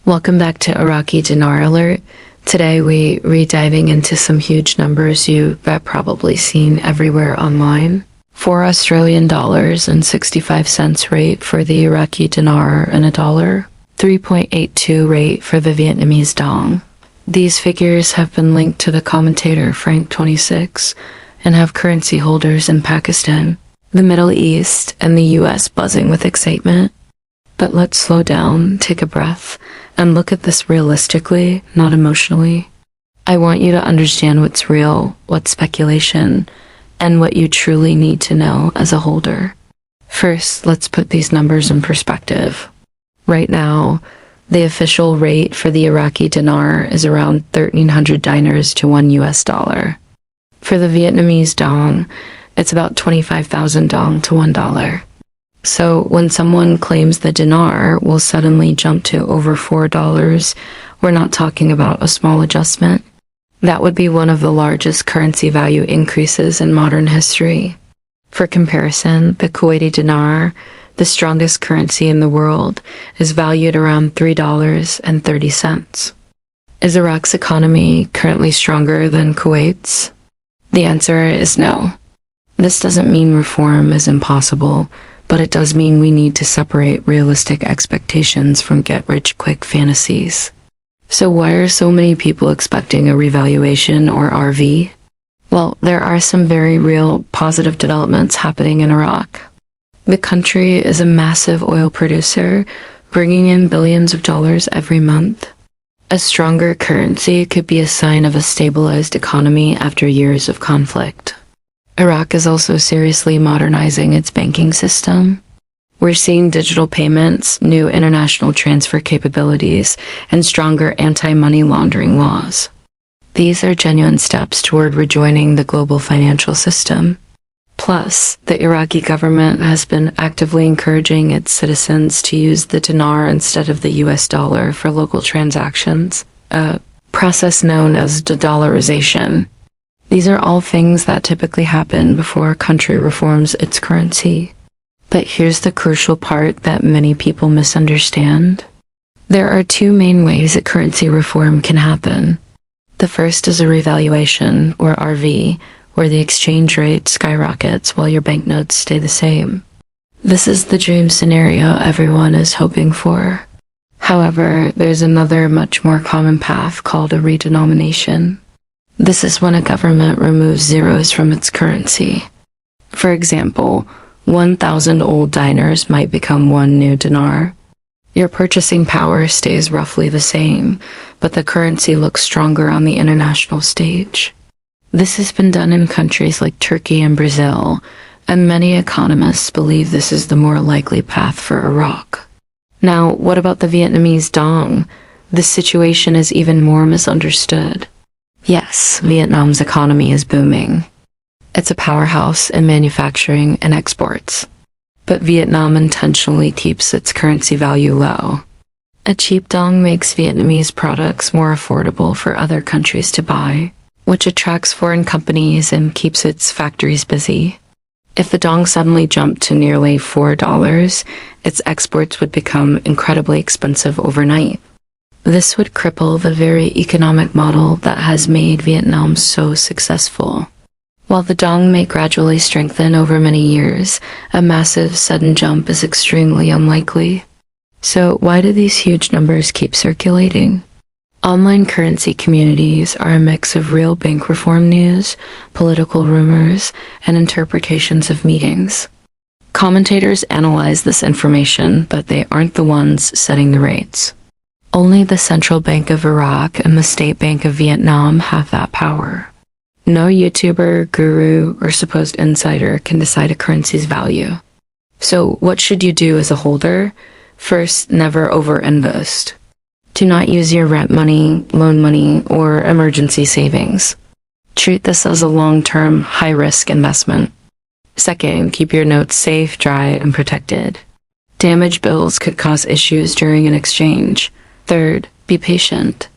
Welcome back to Iraqi Dinar Alert. Today we're diving into some huge numbers you've probably seen everywhere online. $4 Australian and 65 cents rate for the Iraqi dinar and a dollar. 3.82 rate for the Vietnamese Dong. These figures have been linked to the commentator Frank 26 and have currency holders in Pakistan, the Middle East, and the US buzzing with excitement. But let's slow down, take a breath, and look at this realistically, not emotionally. I want you to understand what's real, what's speculation, and what you truly need to know as a holder. First, let's put these numbers in perspective. Right now, the official rate for the Iraqi dinar is around 1,300 dinars to $1. For the Vietnamese dong, it's about 25,000 dong to $1. So when someone claims the dinar will suddenly jump to over $4, we're not talking about a small adjustment. That would be one of the largest currency value increases in modern history. For comparison, the Kuwaiti dinar, the strongest currency in the world, is valued around $3.30. Is Iraq's economy currently stronger than Kuwait's? The answer is no. This doesn't mean reform is impossible, but it does mean we need to separate realistic expectations from get-rich-quick fantasies. So why are so many people expecting a revaluation or RV? Well, there are some very real positive developments happening in Iraq. The country is a massive oil producer, bringing in billions of dollars every month. A stronger currency could be a sign of a stabilized economy after years of conflict. Iraq is also seriously modernizing its banking system. We're seeing digital payments, new international transfer capabilities, and stronger anti-money laundering laws. These are genuine steps toward rejoining the global financial system. Plus, the Iraqi government has been actively encouraging its citizens to use the dinar instead of the US dollar for local transactions, a process known as de-dollarization. These are all things that typically happen before a country reforms its currency. But here's the crucial part that many people misunderstand. There are two main ways that currency reform can happen. The first is a revaluation, or RV, where the exchange rate skyrockets while your banknotes stay the same. This is the dream scenario everyone is hoping for. However, there's another much more common path called a redenomination. This is when a government removes zeros from its currency. For example, 1,000 old dinars might become one new dinar. Your purchasing power stays roughly the same, but the currency looks stronger on the international stage. This has been done in countries like Turkey and Brazil, and many economists believe this is the more likely path for Iraq. Now, what about the Vietnamese Dong? This situation is even more misunderstood. Yes, Vietnam's economy is booming. It's a powerhouse in manufacturing and exports. But Vietnam intentionally keeps its currency value low. A cheap dong makes Vietnamese products more affordable for other countries to buy, which attracts foreign companies and keeps its factories busy. If the dong suddenly jumped to nearly $4, its exports would become incredibly expensive overnight. This would cripple the very economic model that has made Vietnam so successful. While the dong may gradually strengthen over many years, a massive sudden jump is extremely unlikely. So why do these huge numbers keep circulating? Online currency communities are a mix of real bank reform news, political rumors, and interpretations of meetings. Commentators analyze this information, but they aren't the ones setting the rates. Only the Central Bank of Iraq and the State Bank of Vietnam have that power. No YouTuber, guru, or supposed insider can decide a currency's value. So what should you do as a holder? First, never overinvest. Do not use your rent money, loan money, or emergency savings. Treat this as a long-term, high-risk investment. Second, keep your notes safe, dry, and protected. Damaged bills could cause issues during an exchange. Third, be patient.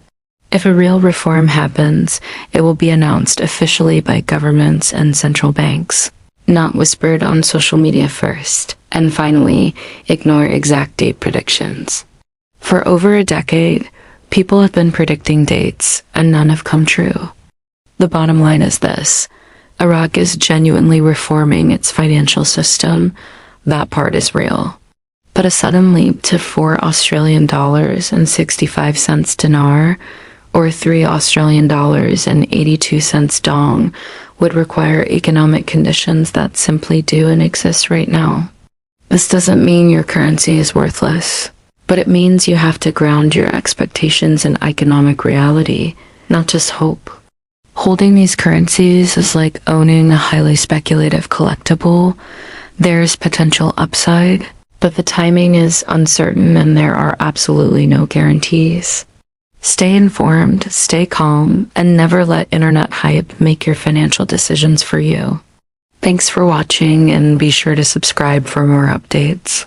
If a real reform happens, it will be announced officially by governments and central banks, not whispered on social media first. And finally, ignore exact date predictions. For over a decade, people have been predicting dates, and none have come true. The bottom line is this: Iraq is genuinely reforming its financial system. That part is real. But a sudden leap to $4.65 dinar, or $3.82 dong, would require economic conditions that simply don't exist right now. This doesn't mean your currency is worthless, but it means you have to ground your expectations in economic reality, not just hope. Holding these currencies is like owning a highly speculative collectible. There's potential upside, but the timing is uncertain and there are absolutely no guarantees. Stay informed, stay calm, and never let internet hype make your financial decisions for you. Thanks for watching, and be sure to subscribe for more updates.